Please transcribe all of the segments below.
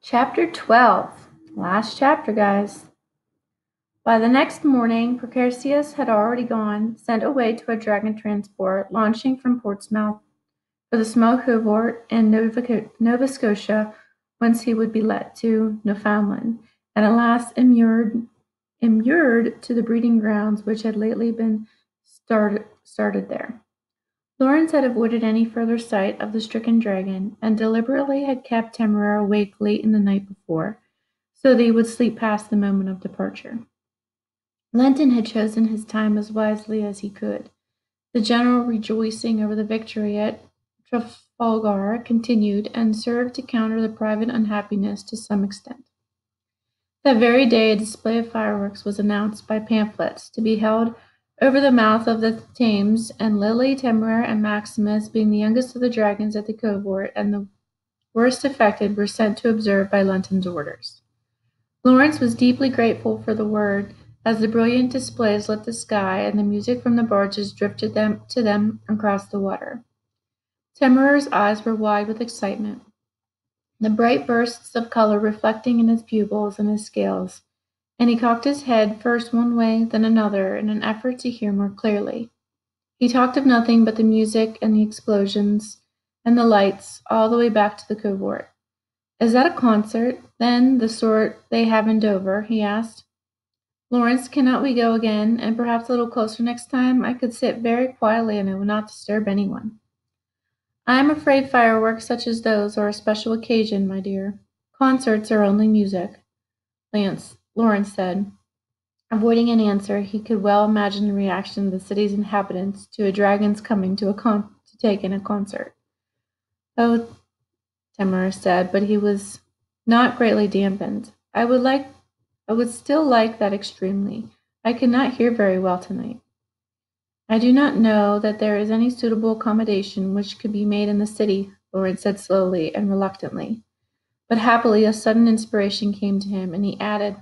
Chapter 12. Last chapter, guys. By the next morning, Procarcius had already gone, sent away to a dragon transport, launching from Portsmouth for the small covert in Nova Scotia, whence he would be led to Newfoundland, and at last immured to the breeding grounds which had lately been started there. Lawrence had avoided any further sight of the stricken dragon, and deliberately had kept Temeraire awake late in the night before, so that he would sleep past the moment of departure. Lenton had chosen his time as wisely as he could. The general rejoicing over the victory at Trafalgar continued, and served to counter the private unhappiness to some extent. That very day a display of fireworks was announced by pamphlets, to be held over the mouth of the Thames, and Lily, Temeraire, and Maximus, being the youngest of the dragons at the covert and the worst affected, were sent to observe by Lenton's orders. Lawrence was deeply grateful for the word, as the brilliant displays lit the sky, and the music from the barges drifted to them across the water. Temeraire's eyes were wide with excitement, the bright bursts of color reflecting in his pupils and his scales, and he cocked his head first one way, then another, in an effort to hear more clearly. He talked of nothing but the music and the explosions and the lights all the way back to the covert. "Is that a concert, then, the sort they have in Dover?" he asked. "Lawrence, cannot we go again, and perhaps a little closer next time? I could sit very quietly, and I would not disturb anyone." "I am afraid fireworks such as those are a special occasion, my dear. Concerts are only music," Lawrence said. Avoiding an answer, he could well imagine the reaction of the city's inhabitants to a dragon's coming to take in a concert. "Oh," Temeraire said, but he was not greatly dampened. I would still like that extremely. I could not hear very well tonight." "I do not know that there is any suitable accommodation which could be made in the city," Lawrence said slowly and reluctantly. But happily a sudden inspiration came to him, and he added,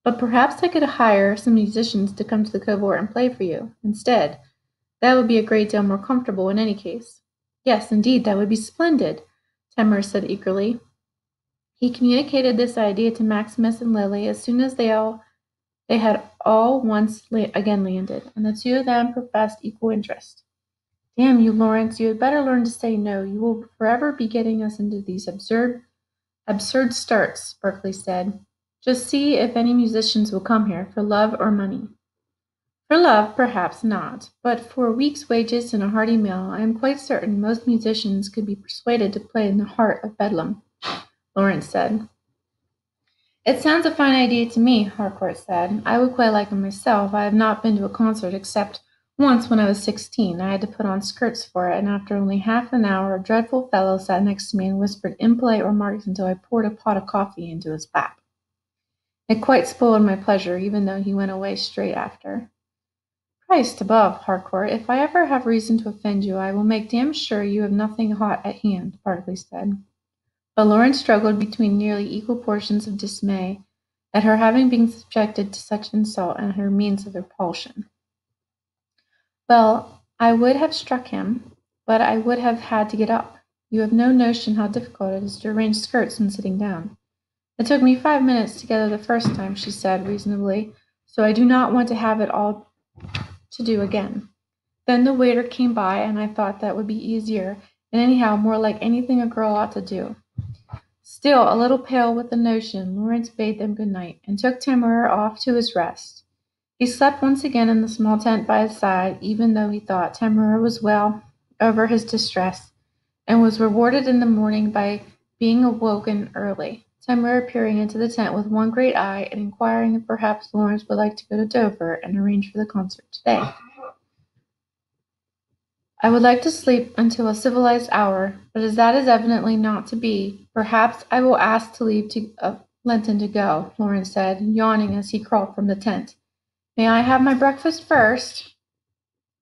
"But perhaps I could hire some musicians to come to the covert and play for you, instead. That would be a great deal more comfortable in any case." "Yes, indeed, that would be splendid," Temeraire said eagerly. He communicated this idea to Maximus and Lily as soon as they had all once again landed, and the two of them professed equal interest. "Damn you, Lawrence, you had better learn to say no. You will forever be getting us into these absurd starts," Berkeley said. "Just see if any musicians will come here, for love or money." "For love, perhaps not, but for a week's wages and a hearty meal, I am quite certain most musicians could be persuaded to play in the heart of Bedlam," Lawrence said. "It sounds a fine idea to me," Harcourt said. "I would quite like it myself. I have not been to a concert except once when I was 16. I had to put on skirts for it, and after only half an hour a dreadful fellow sat next to me and whispered impolite remarks until I poured a pot of coffee into his lap. It quite spoiled my pleasure, even though he went away straight after." "Christ above, Harcourt, if I ever have reason to offend you, I will make damn sure you have nothing hot at hand," Berkeley said. But Lawrence struggled between nearly equal portions of dismay at her having been subjected to such insult and her means of repulsion. "Well, I would have struck him, but I would have had to get up. You have no notion how difficult it is to arrange skirts when sitting down. It took me 5 minutes to get her the first time," she said reasonably, "so I do not want to have it all to do again. Then the waiter came by, and I thought that would be easier, and anyhow more like anything a girl ought to do." Still a little pale with the notion, Lawrence bade them good night, and took Temeraire off to his rest. He slept once again in the small tent by his side, even though he thought Temeraire was well over his distress, and was rewarded in the morning by being awoken early, Temeraire peering into the tent with one great eye, and inquiring if perhaps Lawrence would like to go to Dover and arrange for the concert today. "I would like to sleep until a civilized hour, but as that is evidently not to be, perhaps I will ask to leave Lenton to go," Lawrence said, yawning as he crawled from the tent. "May I have my breakfast first?"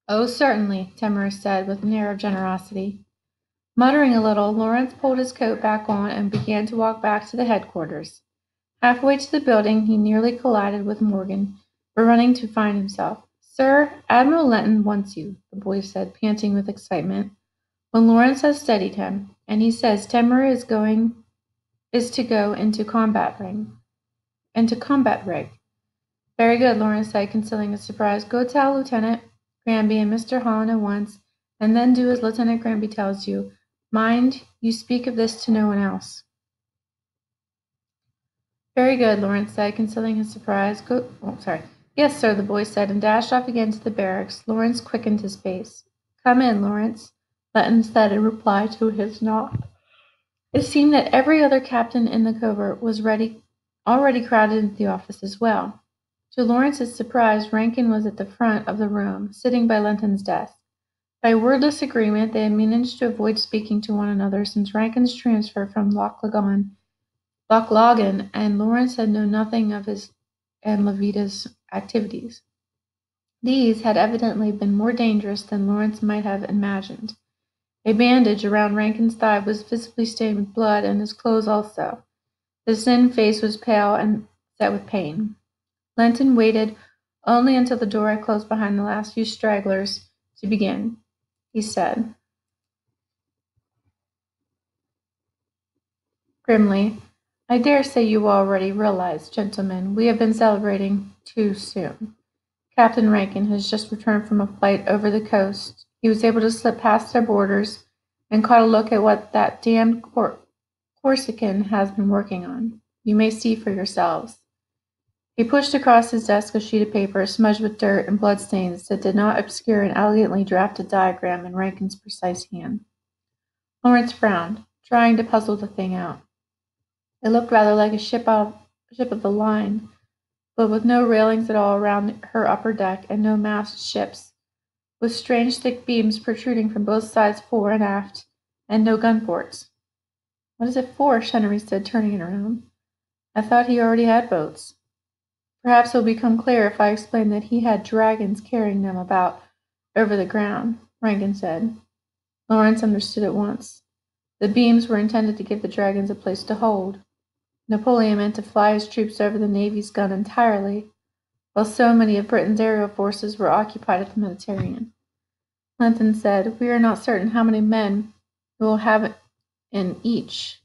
"Oh, certainly," Temeraire said with an air of generosity. Muttering a little, Lawrence pulled his coat back on and began to walk back to the headquarters. Halfway to the building he nearly collided with Morgan, running to find himself. "Sir, Admiral Lenton wants you," the boy said, panting with excitement, when Lawrence had steadied him, "and he says Temeraire is going is to go into combat rig. Very good, Lawrence said, concealing his surprise. Go tell Lieutenant Granby and Mr. Holland at once, and then do as Lieutenant Granby tells you. Mind, you speak of this to no one else. Very good, Lawrence said, concealing his surprise. Yes, sir, the boy said, and dashed off again to the barracks. Lawrence quickened his pace. Come in, Lawrence, Letton said in reply to his knock. It seemed that every other captain in the covert was already crowded into the office as well. To Lawrence's surprise, Rankin was at the front of the room, sitting by Lenton's desk. By wordless agreement, they had managed to avoid speaking to one another since Rankin's transfer from Lochlogan, and Lawrence had known nothing of his and Levita's activities. These had evidently been more dangerous than Lawrence might have imagined. A bandage around Rankin's thigh was visibly stained with blood, and his clothes also. His thin face was pale and set with pain. Lenton waited only until the door had closed behind the last few stragglers to begin. He said grimly, I dare say you already realize, gentlemen, we have been celebrating too soon. Captain Rankin has just returned from a flight over the coast. He was able to slip past their borders and caught a look at what that damned Corsican has been working on. You may see for yourselves. He pushed across his desk a sheet of paper smudged with dirt and bloodstains that did not obscure an elegantly drafted diagram in Rankin's precise hand. Lawrence frowned, trying to puzzle the thing out. It looked rather like a ship of the line, but with no railings at all around her upper deck and no mast ships, with strange thick beams protruding from both sides fore and aft, and no gun ports. What is it for? Chenery said, turning it around. I thought he already had boats. Perhaps it will become clear if I explain that he had dragons carrying them about over the ground, Rankin said. Lawrence understood at once. The beams were intended to give the dragons a place to hold. Napoleon meant to fly his troops over the Navy's gun entirely, while so many of Britain's aerial forces were occupied at the Mediterranean. Lenton said, We are not certain how many men he will have in each.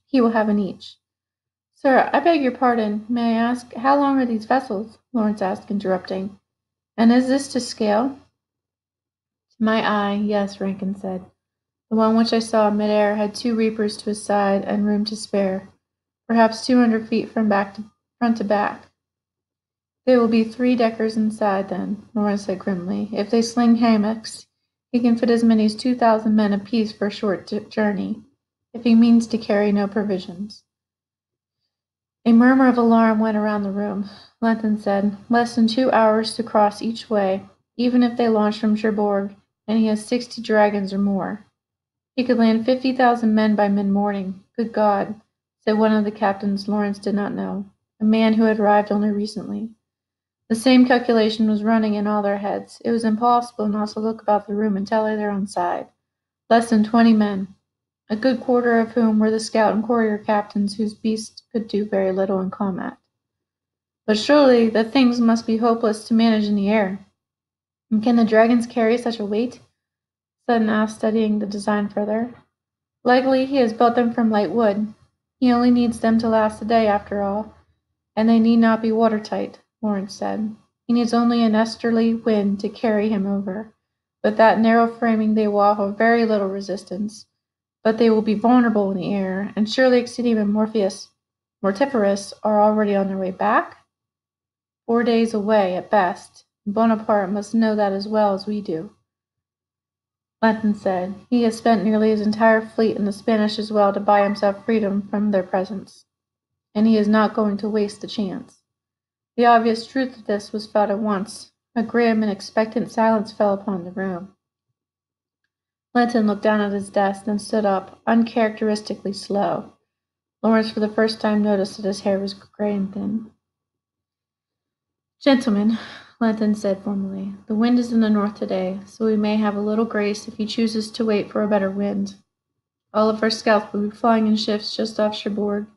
Sir, I beg your pardon. May I ask, how long are these vessels? Lawrence asked, interrupting. And is this to scale? To my eye, yes, Rankin said. The one which I saw in midair had 2 reapers to his side and room to spare, perhaps 200 feet from front to back. There will be 3 deckers inside, then, Lawrence said grimly. If they sling hammocks, he can fit as many as 2,000 men apiece for a short journey, if he means to carry no provisions. A murmur of alarm went around the room. Lenton said, Less than 2 hours to cross each way, even if they launch from Cherbourg, and he has 60 dragons or more. He could land 50,000 men by mid-morning. Good God, said one of the captains Lawrence did not know, a man who had arrived only recently. The same calculation was running in all their heads. It was impossible not to look about the room and tally their own side. Less than 20 men, a good quarter of whom were the scout and courier captains whose beasts could do very little in combat. But surely the things must be hopeless to manage in the air. And can the dragons carry such a weight? Sutton asked, studying the design further. Likely he has built them from light wood. He only needs them to last a day, after all, and they need not be watertight, Lawrence said. He needs only an easterly wind to carry him over. With that narrow framing they will offer very little resistance, but they will be vulnerable in the air, and surely Extidium and Mortiferous are already on their way back? 4 days away, at best. Bonaparte must know that as well as we do. Lenton said, He has spent nearly his entire fleet in the Spanish as well to buy himself freedom from their presence, and he is not going to waste the chance. The obvious truth of this was felt at once. A grim and expectant silence fell upon the room. Lenton looked down at his desk, then stood up, uncharacteristically slow. Lawrence for the first time noticed that his hair was gray and thin. Gentlemen, Lenton said formally, the wind is in the north today, so we may have a little grace if he chooses to wait for a better wind. All of our scouts will be flying in shifts just off Cherbourg.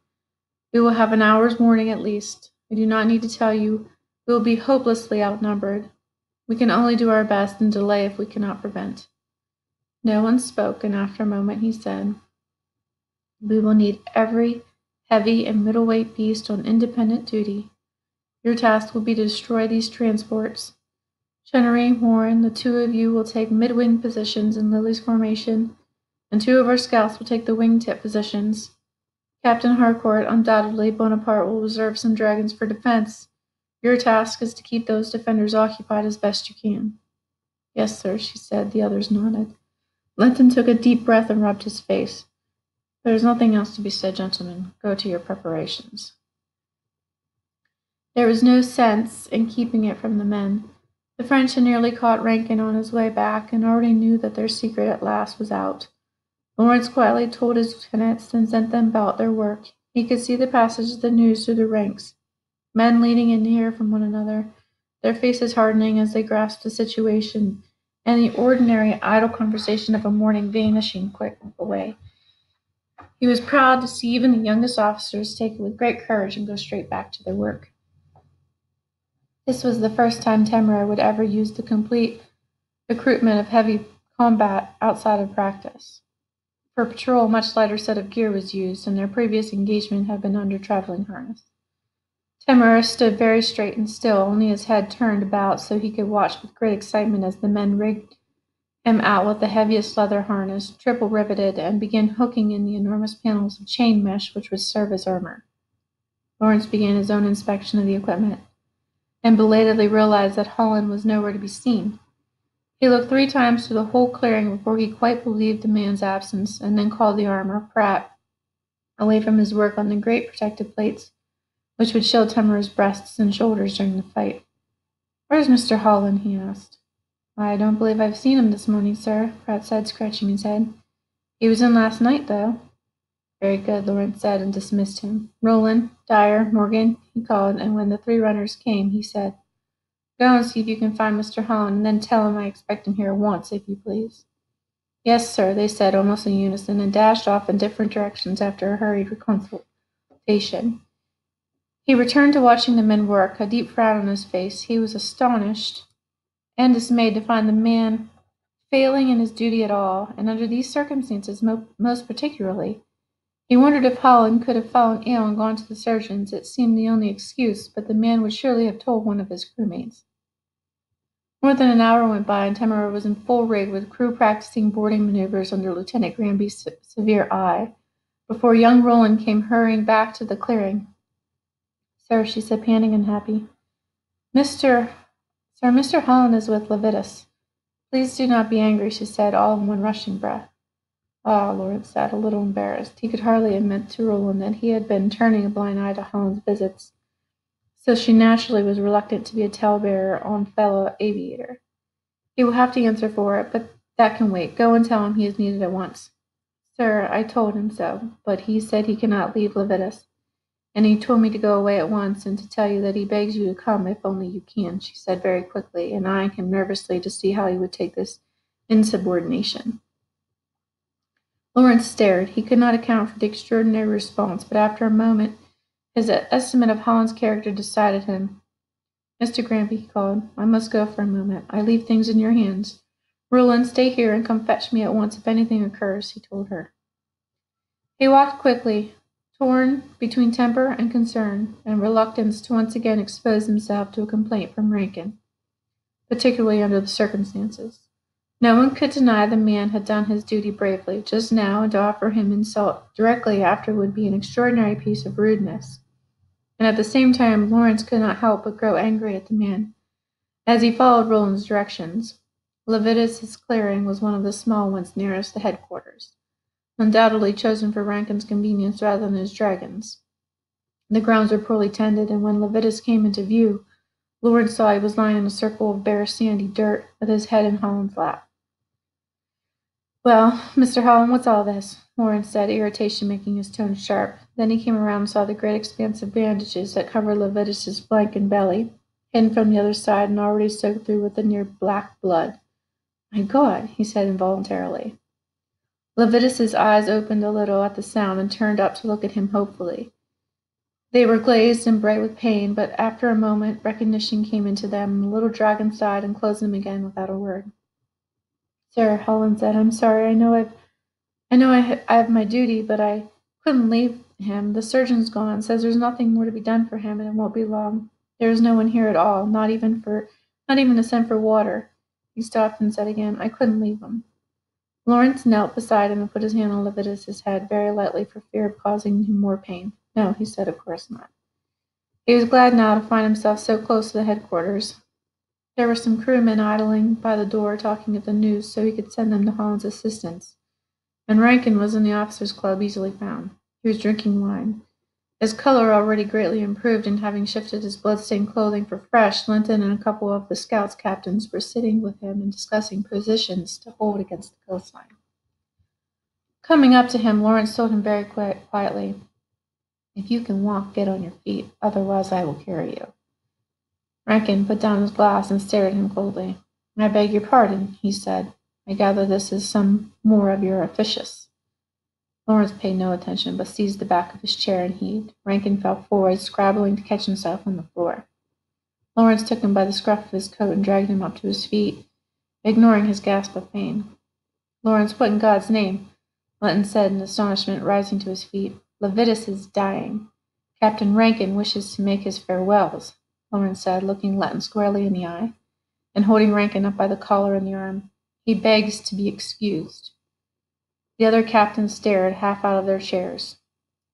We will have an hour's warning at least. I do not need to tell you we will be hopelessly outnumbered. We can only do our best and delay if we cannot prevent. No one spoke, and after a moment he said, We will need every heavy and middleweight beast on independent duty. Your task will be to destroy these transports. Chenery, Warren, the two of you will take mid-wing positions in Lily's formation, and 2 of our scouts will take the wingtip positions. Captain Harcourt, undoubtedly Bonaparte will reserve some dragons for defense. Your task is to keep those defenders occupied as best you can. Yes, sir, she said. The others nodded. Linton took a deep breath and rubbed his face. There is nothing else to be said, gentlemen. Go to your preparations. There was no sense in keeping it from the men. The French had nearly caught Rankin on his way back and already knew that their secret at last was out. Lawrence quietly told his lieutenants and sent them about their work. He could see the passage of the news through the ranks, men leaning in to hear from one another, their faces hardening as they grasped the situation, and the ordinary idle conversation of a morning vanishing quick away. He was proud to see even the youngest officers take it with great courage and go straight back to their work. This was the first time Temeraire would ever use the complete recruitment of heavy combat outside of practice. For patrol, a much lighter set of gear was used, and their previous engagement had been under traveling harness. Temeraire stood very straight and still, only his head turned about so he could watch with great excitement as the men rigged him out with the heaviest leather harness, triple riveted, and began hooking in the enormous panels of chain mesh which would serve as armor. Lawrence began his own inspection of the equipment, and belatedly realized that Holland was nowhere to be seen. He looked 3 times through the whole clearing before he quite believed the man's absence, and then called the armor, Pratt, away from his work on the great protective plates, which would shield Temeraire's breasts and shoulders during the fight. "Where's Mr. Holland?" he asked. "I don't believe I've seen him this morning, sir," Pratt said, scratching his head. "He was in last night, though." "Very good," Lawrence said, and dismissed him. "Roland, Dyer, Morgan," he called, and when the 3 runners came, he said, "Go and see if you can find Mr. Holland, and then tell him I expect him here at once, if you please." "Yes, sir," they said almost in unison, and dashed off in different directions after a hurried consultation. He returned to watching the men work, a deep frown on his face. He was astonished and dismayed to find the man failing in his duty at all, and under these circumstances most particularly. He wondered if Holland could have fallen ill and gone to the surgeons. It seemed the only excuse, but the man would surely have told one of his crewmates. More than an hour went by, and Temeraire was in full rig with crew practicing boarding maneuvers under Lieutenant Granby's severe eye, before young Roland came hurrying back to the clearing. "Sir," she said, panting and happy. Mr. Holland is with Levitas." "Please do not be angry," she said, all in one rushing breath. "Ah," Lawrence said, a little embarrassed. He could hardly admit to Roland that he had been turning a blind eye to Holland's visits, so she naturally was reluctant to be a talebearer on fellow aviator. "He will have to answer for it, but that can wait. Go and tell him he is needed at once." "Sir, I told him so, but he said he cannot leave Levitas, and he told me to go away at once and to tell you that he begs you to come if only you can," she said very quickly, and eyeing him nervously to see how he would take this insubordination. Lawrence stared. He could not account for the extraordinary response, but after a moment his estimate of Holland's character decided him. "Mr. Granby," he called, "I must go for a moment. I leave things in your hands. Roland, stay here and come fetch me at once if anything occurs," he told her. He walked quickly, torn between temper and concern, and reluctance to once again expose himself to a complaint from Rankin, particularly under the circumstances. No one could deny the man had done his duty bravely just now, and to offer him insult directly after would be an extraordinary piece of rudeness. And at the same time, Lawrence could not help but grow angry at the man as he followed Roland's directions. Levitas's clearing was one of the small ones nearest the headquarters, undoubtedly chosen for Rankin's convenience rather than his dragons. The grounds were poorly tended, and when Levitas came into view, Lawrence saw he was lying in a circle of bare sandy dirt, with his head in Holland's lap. "Well, Mr. Holland, what's all this?" Lawrence said, irritation making his tone sharp. Then he came around and saw the great expanse of bandages that covered Levitas's flank and belly, hidden from the other side and already soaked through with the near black blood. "My God," he said involuntarily. Levitas's eyes opened a little at the sound and turned up to look at him hopefully. They were glazed and bright with pain, but after a moment recognition came into them, and the little dragon sighed and closed them again without a word. "Sir," Holland said, "I'm sorry. I know I have my duty, but I couldn't leave him. The surgeon's gone, says there's nothing more to be done for him, and it won't be long. There is no one here at all, not even to send for water. He stopped and said again, I couldn't leave him. Lawrence knelt beside him and put his hand on Leviticus's head very lightly for fear of causing him more pain. No, he said, of course not. He was glad now to find himself so close to the headquarters. There were some crewmen idling by the door talking of the news so he could send them to Holland's assistance. And Rankin was in the officers' club, easily found. He was drinking wine. His color already greatly improved, and having shifted his blood-stained clothing for fresh, Linton and a couple of the scouts' captains were sitting with him and discussing positions to hold against the coastline. Coming up to him, Lawrence told him very quietly, If you can walk, get on your feet, otherwise I will carry you. Rankin put down his glass and stared at him coldly. I beg your pardon, he said. I gather this is some more of your officious. Lawrence paid no attention, but seized the back of his chair and heaved. Rankin fell forward, scrabbling to catch himself on the floor. Lawrence took him by the scruff of his coat and dragged him up to his feet, ignoring his gasp of pain. Lawrence, what in God's name? Linton said in astonishment, rising to his feet. Leviticus is dying. Captain Rankin wishes to make his farewells, Lawrence said, looking Linton squarely in the eye, and holding Rankin up by the collar and the arm. He begs to be excused. The other captains stared, half out of their chairs.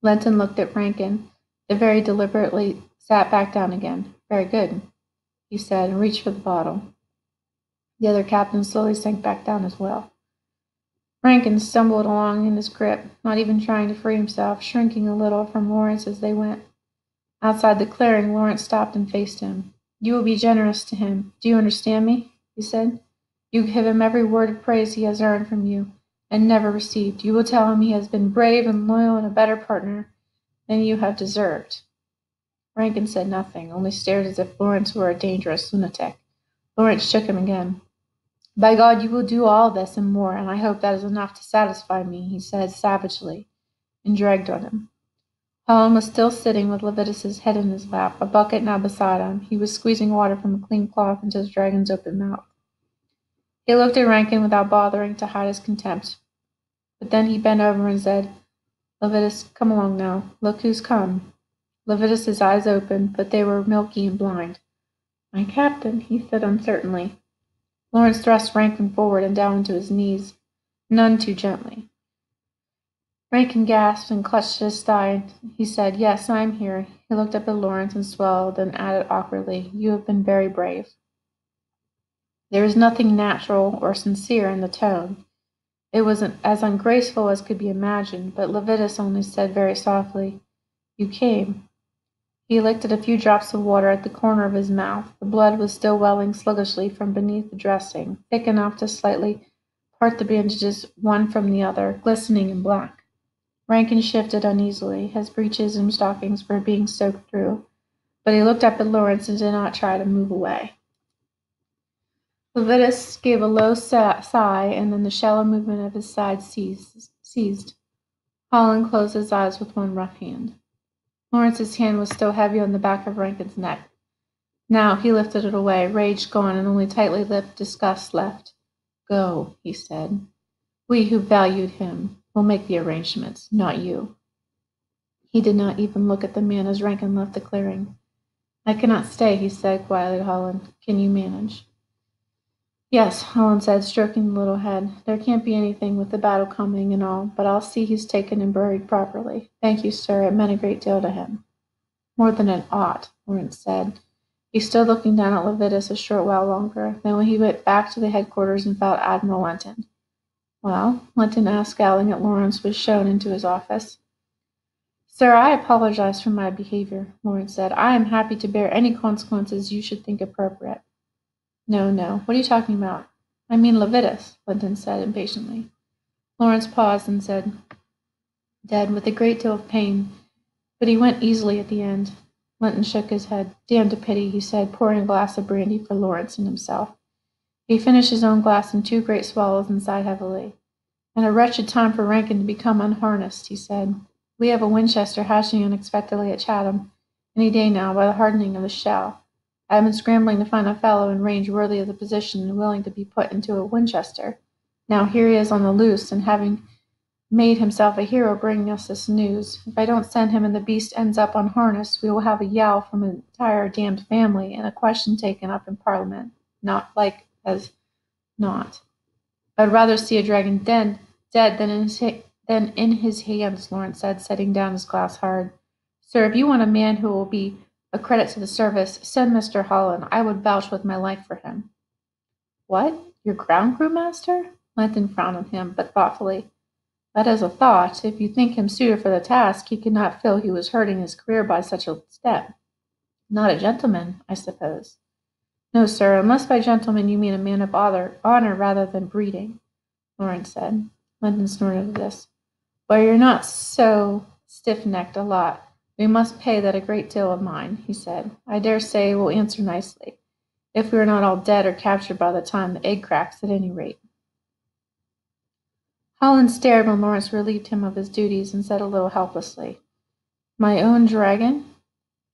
Linton looked at Rankin, then very deliberately sat back down again. Very good, he said, and reached for the bottle. The other captain slowly sank back down as well. Rankin stumbled along in his grip, not even trying to free himself, shrinking a little from Lawrence as they went. Outside the clearing, Lawrence stopped and faced him. You will be generous to him. Do you understand me? He said. You give him every word of praise he has earned from you and never received. You will tell him he has been brave and loyal and a better partner than you have deserved. Rankin said nothing, only stared as if Lawrence were a dangerous lunatic. Lawrence shook him again. By God, you will do all this and more, and I hope that is enough to satisfy me, he said savagely, and dragged on him. Holland was still sitting with Leviticus's head in his lap, a bucket now beside him. He was squeezing water from a clean cloth into the dragon's open mouth. He looked at Rankin without bothering to hide his contempt. But then he bent over and said, Leviticus, come along now. Look who's come. Leviticus's eyes opened, but they were milky and blind. My captain, he said uncertainly. Lawrence thrust Rankin forward and down into his knees, none too gently. Rankin gasped and clutched his thigh. He said, Yes, I'm here. He looked up at Lawrence and swallowed, then added awkwardly, You have been very brave. There was nothing natural or sincere in the tone. It was as ungraceful as could be imagined, but Leviticus only said very softly, You came. He licked at a few drops of water at the corner of his mouth. The blood was still welling sluggishly from beneath the dressing, thick enough to slightly part the bandages one from the other, glistening and black. Rankin shifted uneasily. His breeches and stockings were being soaked through, but he looked up at Lawrence and did not try to move away. Leviticus gave a low sigh, and then the shallow movement of his side ceased. Holland closed his eyes with one rough hand. Lawrence's hand was still heavy on the back of Rankin's neck. Now he lifted it away, rage gone and only tightly lipped disgust left. Go, he said. We who valued him will make the arrangements, not you. He did not even look at the man as Rankin left the clearing. I cannot stay, he said quietly to Holland. Can you manage? Yes, Holland said, stroking the little head. There can't be anything with the battle coming and all, but I'll see he's taken and buried properly. Thank you, sir. It meant a great deal to him. More than it ought, Lawrence said. He stood looking down at Leviticus a short while longer. Then when he went back to the headquarters and found Admiral Linton. Well, Linton asked, scowling at Lawrence, was shown into his office. Sir, I apologize for my behavior, Lawrence said. I am happy to bear any consequences you should think appropriate. No. What are you talking about? I mean Leviticus, Linton said impatiently. Lawrence paused and said, Dead with a great deal of pain, but he went easily at the end. Linton shook his head. Damned a pity, he said, pouring a glass of brandy for Lawrence and himself. He finished his own glass in 2 great swallows and sighed heavily. And a wretched time for Rankin to become unharnessed, he said. We have a Winchester hatching unexpectedly at Chatham any day now by the hardening of the shell. I have been scrambling to find a fellow in range worthy of the position and willing to be put into a Winchester. Now here he is on the loose, and having made himself a hero bringing us this news. If I don't send him and the beast ends up unharnessed, we will have a yell from an entire damned family and a question taken up in Parliament. Not like as not. I'd rather see a dragon dead than in his hands, Lawrence said, setting down his glass hard. Sir, if you want a man who will be a credit to the service, send Mr. Holland. I would vouch with my life for him. What? Your ground crew master? Linton frowned on him, but thoughtfully. That is a thought. If you think him suited for the task, he could not feel he was hurting his career by such a step. Not a gentleman, I suppose. No, sir, unless by gentleman you mean a man of honor rather than breeding, Lawrence said. Linton snorted at this. Well, you're not so stiff-necked a lot. We must pay that a great deal of mind, he said. I dare say we'll answer nicely, if we are not all dead or captured by the time the egg cracks at any rate. Holland stared when Lawrence relieved him of his duties and said a little helplessly, My own dragon?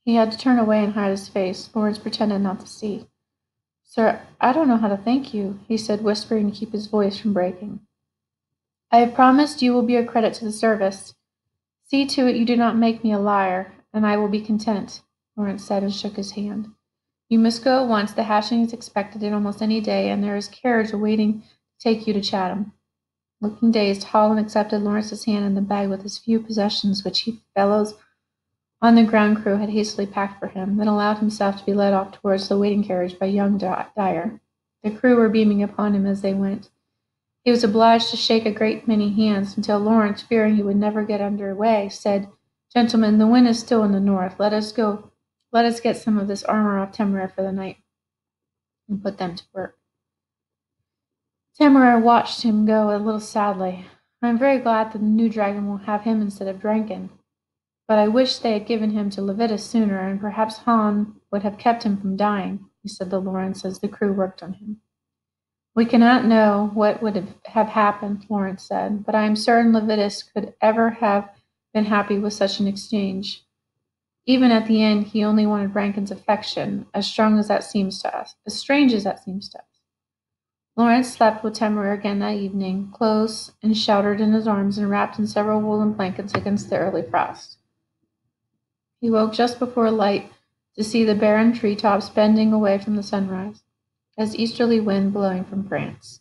He had to turn away and hide his face. Lawrence pretended not to see. Sir, I don't know how to thank you, he said, whispering to keep his voice from breaking. I have promised you will be a credit to the service. See to it you do not make me a liar, and I will be content, Lawrence said and shook his hand. You must go at once. The hashing is expected in almost any day, and there is carriage awaiting to take you to Chatham. Looking dazed, Holland accepted Lawrence's hand in the bag with his few possessions, which he fellows on the ground crew had hastily packed for him, then allowed himself to be led off towards the waiting carriage by young Dyer. The crew were beaming upon him as they went. He was obliged to shake a great many hands until Lawrence, fearing he would never get under way, said, Gentlemen, the wind is still in the north. Let us get some of this armor off Temeraire for the night, and put them to work. Temeraire watched him go a little sadly. I am very glad that the new dragon will have him instead of Drankin. But I wish they had given him to Levitas sooner, and perhaps Han would have kept him from dying, he said to Lawrence as the crew worked on him. We cannot know what would have happened, Lawrence said, but I am certain Levitas could ever have been happy with such an exchange. Even at the end, he only wanted Rankin's affection, as strange as that seems to us. Lawrence slept with Temeraire again that evening, close and sheltered in his arms and wrapped in several woolen blankets against the early frost. He woke just before light to see the barren tree-tops bending away from the sunrise, as easterly wind blowing from France.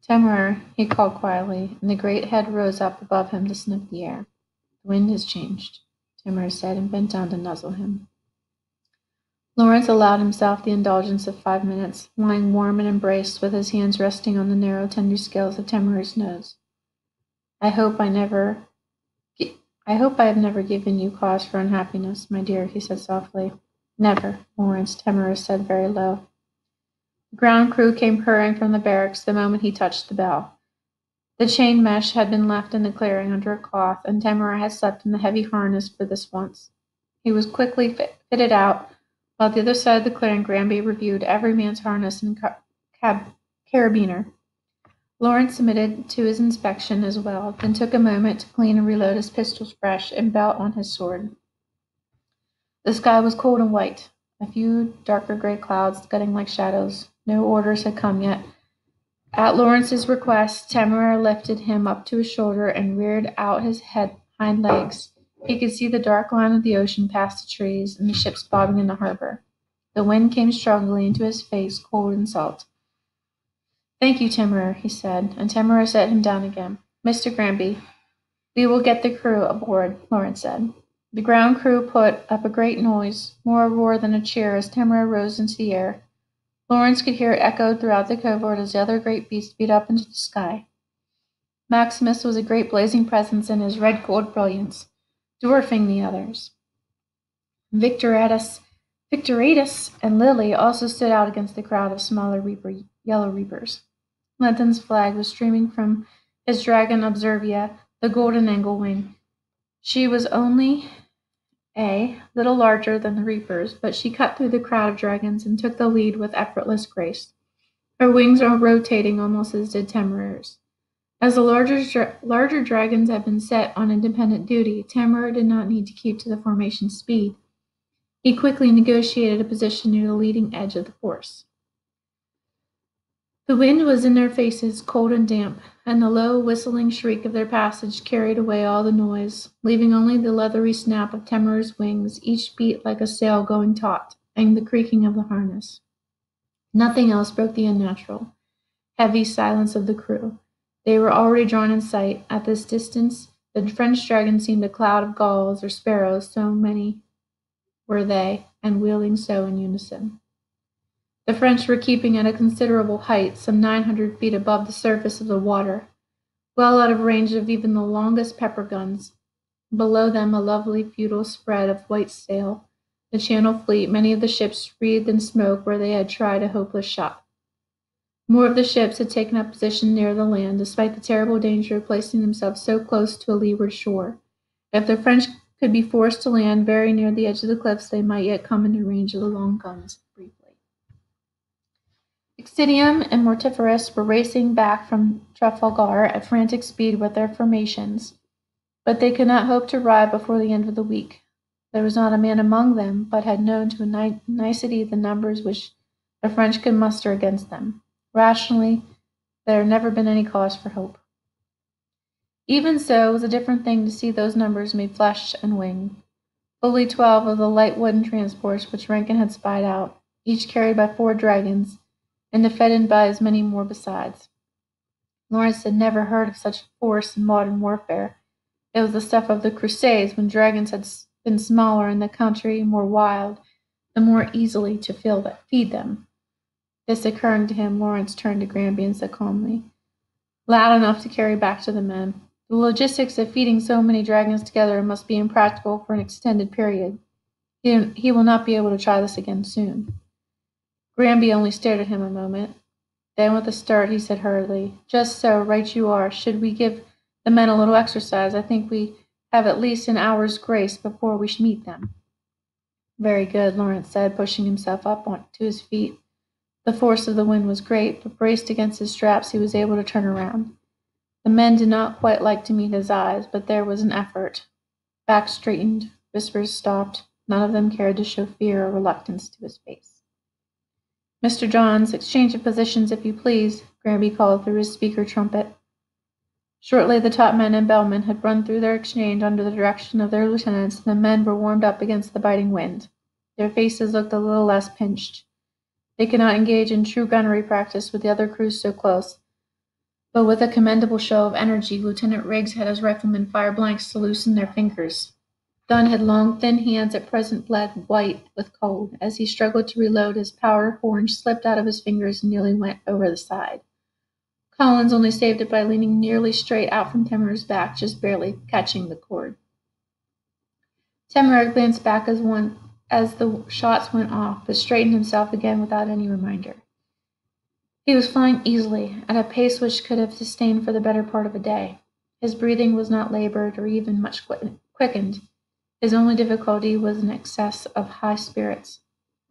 Temeraire, he called quietly, and the great head rose up above him to sniff the air. The wind has changed, Temeraire said, and bent down to nuzzle him. Lawrence allowed himself the indulgence of 5 minutes, lying warm and embraced, with his hands resting on the narrow, tender scales of Temeraire's nose. I hope I have never given you cause for unhappiness, my dear, he said softly. Never, Lawrence, Temeraire said very low. The ground crew came hurrying from the barracks the moment he touched the bell. The chain mesh had been left in the clearing under a cloth, and Temeraire had slept in the heavy harness for this once. He was quickly fitted out. While at the other side of the clearing, Granby reviewed every man's harness and carabiner. Lawrence submitted to his inspection as well, then took a moment to clean and reload his pistols fresh and belt on his sword. The sky was cold and white, a few darker gray clouds scudding like shadows. No orders had come yet. At Lawrence's request, Temeraire lifted him up to his shoulder and reared out his hind legs. He could see the dark line of the ocean past the trees and the ships bobbing in the harbor. The wind came strongly into his face, cold and salt. Thank you, Temeraire, he said, and Temeraire set him down again. Mr. Granby, we will get the crew aboard, Lawrence said. The ground crew put up a great noise, more a roar than a cheer, as Temeraire rose into the air. Lawrence could hear it echoed throughout the covert as the other great beast beat up into the sky. Maximus was a great blazing presence in his red-gold brilliance, dwarfing the others. Victoratus and Lily also stood out against the crowd of smaller yellow reapers. Linton's flag was streaming from his dragon Observia, the golden angle wing. She was only a little larger than the reapers, but she cut through the crowd of dragons and took the lead with effortless grace. Her wings are rotating almost as did Temeraire's. As the larger dragons had been set on independent duty, Temeraire did not need to keep to the formation speed. He quickly negotiated a position near the leading edge of the force. The wind was in their faces, cold and damp, and the low, whistling shriek of their passage carried away all the noise, leaving only the leathery snap of Temur's wings, each beat like a sail going taut, and the creaking of the harness. Nothing else broke the unnatural, heavy silence of the crew. They were already drawn in sight. At this distance, the French dragon seemed a cloud of gulls or sparrows, so many were they, and wheeling so in unison. The French were keeping at a considerable height, some 900 feet above the surface of the water, well out of range of even the longest pepper guns. Below them a lovely feudal spread of white sail, the Channel fleet, many of the ships wreathed in smoke where they had tried a hopeless shot. More of the ships had taken up position near the land, despite the terrible danger of placing themselves so close to a leeward shore. If the French could be forced to land very near the edge of the cliffs, they might yet come into range of the long guns briefly. Excidium and Mortiferous were racing back from Trafalgar at frantic speed with their formations, but they could not hope to arrive before the end of the week. There was not a man among them but had known to a nicety the numbers which the French could muster against them. Rationally, there had never been any cause for hope. Even so, it was a different thing to see those numbers made flesh and wing. Fully 12 of the light wooden transports which Rankin had spied out, each carried by 4 dragons, and defended by as many more besides. Lawrence had never heard of such force in modern warfare. It was the stuff of the Crusades, when dragons had been smaller and the country more wild, the more easily to feed them. This occurring to him, Lawrence turned to Granby and said calmly, loud enough to carry back to the men, the logistics of feeding so many dragons together must be impractical for an extended period. He will not be able to try this again soon. Granby only stared at him a moment. Then with a start he said hurriedly, just so, right you are. Should we give the men a little exercise, I think we have at least an hour's grace before we meet them. Very good, Lawrence said, pushing himself up to his feet. The force of the wind was great, but braced against his straps he was able to turn around. The men did not quite like to meet his eyes, but there was an effort. Backs straightened, whispers stopped. None of them cared to show fear or reluctance to his face. Mr. Johns, exchange of positions, if you please, Granby called through his speaker trumpet. Shortly the topmen and bellmen had run through their exchange under the direction of their lieutenants, and the men were warmed up against the biting wind. Their faces looked a little less pinched. They could not engage in true gunnery practice with the other crews so close, but with a commendable show of energy, Lieutenant Riggs had his riflemen fire blanks to loosen their fingers. Dunn had long, thin hands at present bled white with cold. As he struggled to reload, his powder horn slipped out of his fingers and nearly went over the side. Collins only saved it by leaning nearly straight out from Temur's back, just barely catching the cord. Temur glanced back as the shots went off, but straightened himself again without any reminder. He was flying easily, at a pace which could have sustained for the better part of a day. His breathing was not labored or even much quickened. His only difficulty was an excess of high spirits.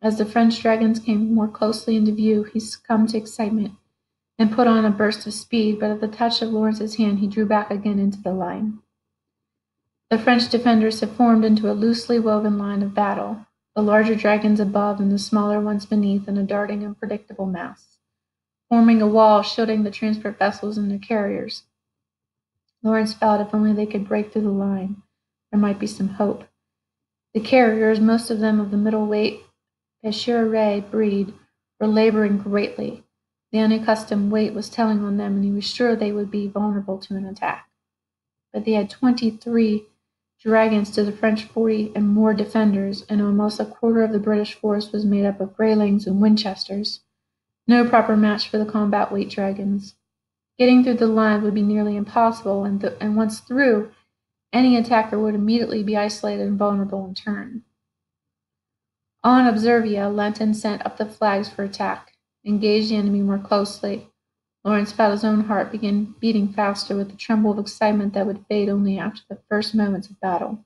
As the French dragons came more closely into view, he succumbed to excitement and put on a burst of speed, but at the touch of Lawrence's hand he drew back again into the line. The French defenders had formed into a loosely woven line of battle, the larger dragons above and the smaller ones beneath in a darting, unpredictable mass, forming a wall shielding the transport vessels and their carriers. Lawrence felt if only they could break through the line, there might be some hope. The carriers, most of them of the middle-weight Pêcheur breed, were laboring greatly. The unaccustomed weight was telling on them, and he was sure they would be vulnerable to an attack. But they had 23 dragons to the French 40 and more defenders, and almost a quarter of the British force was made up of Greylings and Winchesters. No proper match for the combat-weight dragons. Getting through the line would be nearly impossible, and once through, any attacker would immediately be isolated and vulnerable in turn. On Observia, Lenton sent up the flags for attack, engaged the enemy more closely. Lawrence felt his own heart begin beating faster with the tremble of excitement that would fade only after the first moments of battle.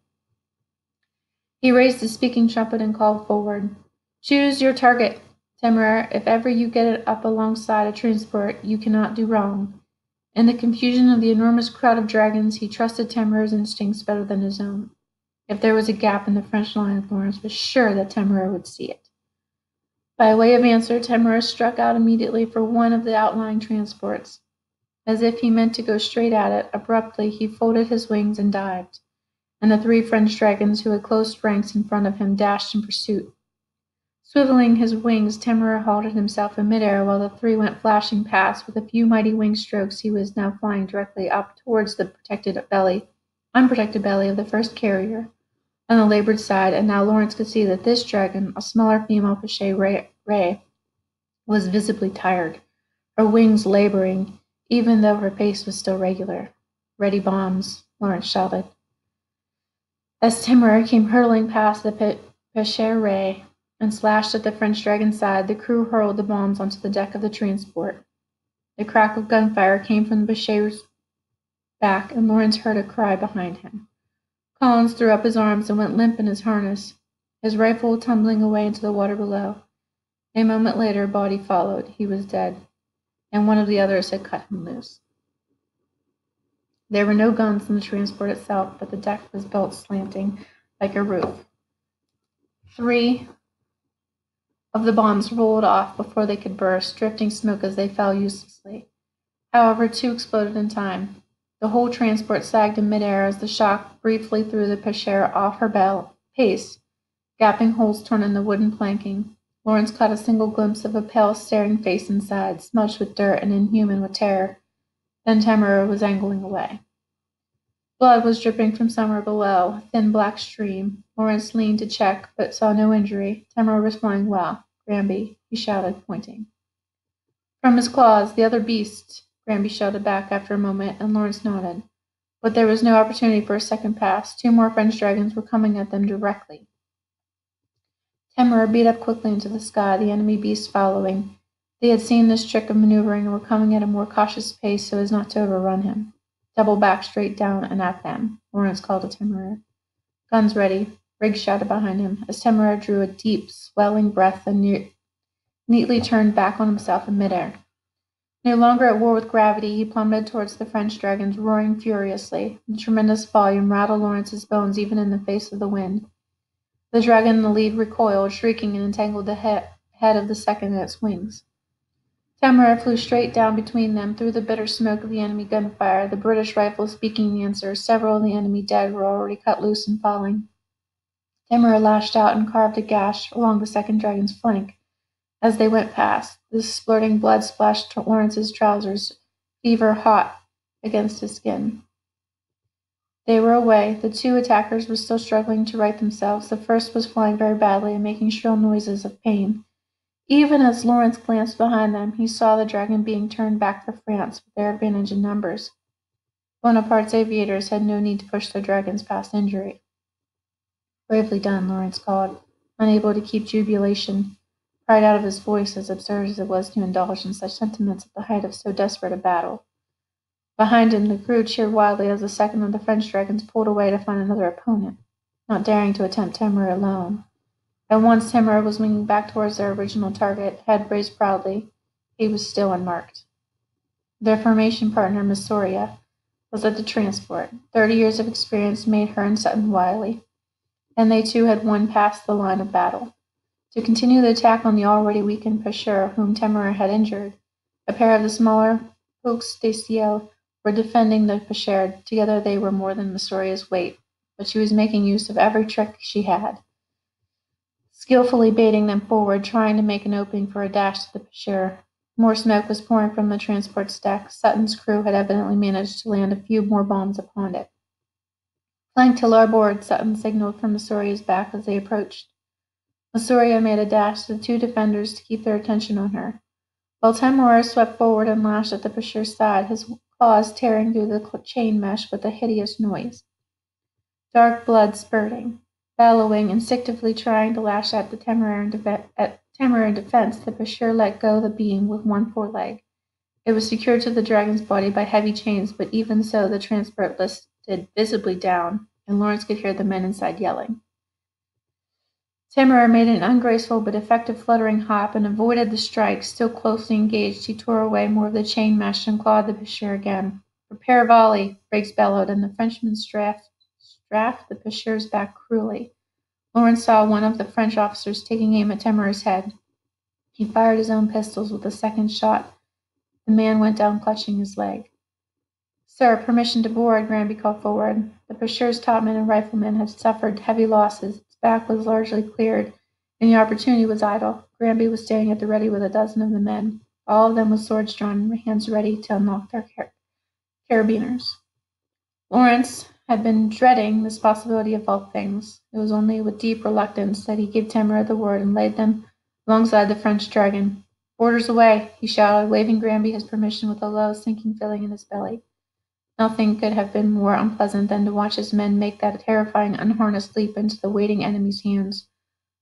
He raised his speaking trumpet and called forward, "Choose your target, Temur. If ever you get it up alongside a transport, you cannot do wrong." In the confusion of the enormous crowd of dragons, he trusted Temur's instincts better than his own. If there was a gap in the French line, Lawrence was sure that Temur would see it. By way of answer, Temura struck out immediately for one of the outlying transports. As if he meant to go straight at it, abruptly he folded his wings and dived, and the 3 French dragons who had closed ranks in front of him dashed in pursuit. Swiveling his wings, Temura halted himself in midair while the 3 went flashing past. With a few mighty wing strokes, he was now flying directly up towards the unprotected belly of the first carrier on the larboard side, and now Lawrence could see that this dragon, a smaller female Pechet was visibly tired, her wings laboring, even though her pace was still regular. "Ready bombs," Lawrence shouted. As Temura came hurtling past the Pechet and slashed at the French dragon's side, the crew hurled the bombs onto the deck of the transport. The crack of gunfire came from the Pechet's back, and Lawrence heard a cry behind him. Collins threw up his arms and went limp in his harness, his rifle tumbling away into the water below. A moment later, Body followed. He was dead, and one of the others had cut him loose. There were no guns in the transport itself, but the deck was built slanting like a roof. 3 of the bombs rolled off before they could burst, drifting smoke as they fell uselessly. However, 2 exploded in time. The whole transport sagged in midair as the shock briefly threw the Pechet off her pace, gaping holes torn in the wooden planking. Lawrence caught a single glimpse of a pale, staring face inside, smudged with dirt and inhuman with terror. Then Temura was angling away. Blood was dripping from somewhere below, a thin black stream. Lawrence leaned to check, but saw no injury. Temura was flying well. "Granby," he shouted, pointing. "From his claws, the other beast," Granby shouted back after a moment, and Lawrence nodded. But there was no opportunity for a second pass. 2 more French dragons were coming at them directly. Temura beat up quickly into the sky, the enemy beasts following. They had seen this trick of maneuvering and were coming at a more cautious pace so as not to overrun him. "Double back straight down and at them," Lawrence called to Temura. "Guns ready," Riggs shouted behind him, as Temura drew a deep, swelling breath and neatly turned back on himself in midair. No longer at war with gravity, he plummeted towards the French dragons, roaring furiously. The tremendous volume rattled Lawrence's bones even in the face of the wind. The dragon in the lead recoiled, shrieking, and entangled the head of the second in its wings. Temura flew straight down between them through the bitter smoke of the enemy gunfire, the British rifles speaking the answer. Several of the enemy dead were already cut loose and falling. Temura lashed out and carved a gash along the second dragon's flank as they went past. The splurting blood splashed Lawrence's trousers, fever hot against his skin. They were away. The 2 attackers were still struggling to right themselves. The first was flying very badly and making shrill noises of pain. Even as Lawrence glanced behind them, he saw the dragon being turned back for France with their advantage in numbers. Bonaparte's aviators had no need to push their dragons past injury. "Bravely done," Lawrence called, unable to keep jubilation, pride out of his voice, as absurd as it was to indulge in such sentiments at the height of so desperate a battle. Behind him, the crew cheered wildly as the second of the French dragons pulled away to find another opponent, not daring to attempt Temura alone. And once Temura was winging back towards their original target, head raised proudly, he was still unmarked. Their formation partner, Miss Soria, was at the transport. 30 years of experience made her and Sutton wily, and they too had won past the line of battle. To continue the attack on the already weakened Pechet, whom Temura had injured, a pair of the smaller Hawks de Ciel were defending the Pechet. Together they were more than Miss Soria's weight, but she was making use of every trick she had, skillfully baiting them forward, trying to make an opening for a dash to the Pechet. More smoke was pouring from the transport's deck. Sutton's crew had evidently managed to land a few more bombs upon it. "Flank to larboard," Sutton signaled from Masoria's back as they approached. Masoria made a dash to the 2 defenders to keep their attention on her, while Temura swept forward and lashed at the Pechet's side, his claws tearing through the chain mesh with a hideous noise. Dark blood spurting. Bellowing, instinctively trying to lash at Temura in defense, the Pechet let go the beam with one foreleg. It was secured to the dragon's body by heavy chains, but even so the transport listed visibly down, and Lawrence could hear the men inside yelling. Temura made an ungraceful but effective fluttering hop and avoided the strike. Still closely engaged, he tore away more of the chain mesh and clawed the Pechet again. "Prepare volley," Briggs bellowed, and the Frenchman strafed the Pechet's back cruelly. Lawrence saw one of the French officers taking aim at Temura's head. He fired his own pistols. With the second shot, the man went down clutching his leg. "Sir, permission to board," Granby called forward. The pursuer's topman and rifleman had suffered heavy losses, its back was largely cleared, and the opportunity was idle. Granby was standing at the ready with a dozen of the men, all of them with swords drawn and hands ready to unlock their carabiners. Lawrence had been dreading this possibility of all things. It was only with deep reluctance that he gave Tamara the word and laid them alongside the French dragon. "Boarders away," he shouted, waving Granby his permission with a low, sinking feeling in his belly. Nothing could have been more unpleasant than to watch his men make that terrifying unharnessed leap into the waiting enemy's hands,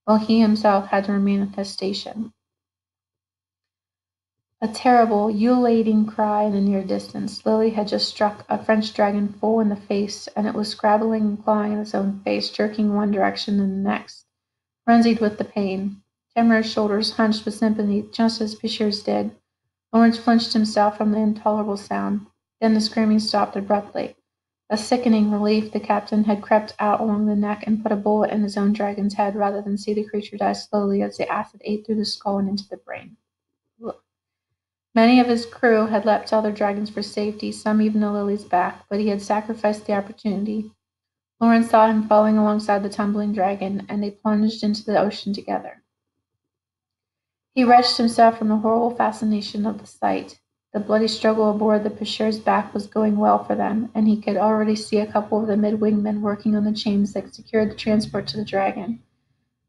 while he himself had to remain at his station. A terrible, ululating cry in the near distance. Lily had just struck a French dragon full in the face, and it was scrabbling and clawing at its own face, jerking in one direction and the next, frenzied with the pain. Tamara's shoulders hunched with sympathy, just as Bashir's did. Lawrence flinched himself from the intolerable sound. Then the screaming stopped abruptly. A sickening relief, the captain had crept out along the neck and put a bullet in his own dragon's head rather than see the creature die slowly as the acid ate through the skull and into the brain. Ugh. Many of his crew had leapt to other dragons for safety, some even to Lily's back, but he had sacrificed the opportunity. Lawrence saw him falling alongside the tumbling dragon, and they plunged into the ocean together. He wrenched himself from the horrible fascination of the sight. The bloody struggle aboard the Peshawur's back was going well for them, and he could already see a couple of the mid-wingmen working on the chains that secured the transport to the dragon.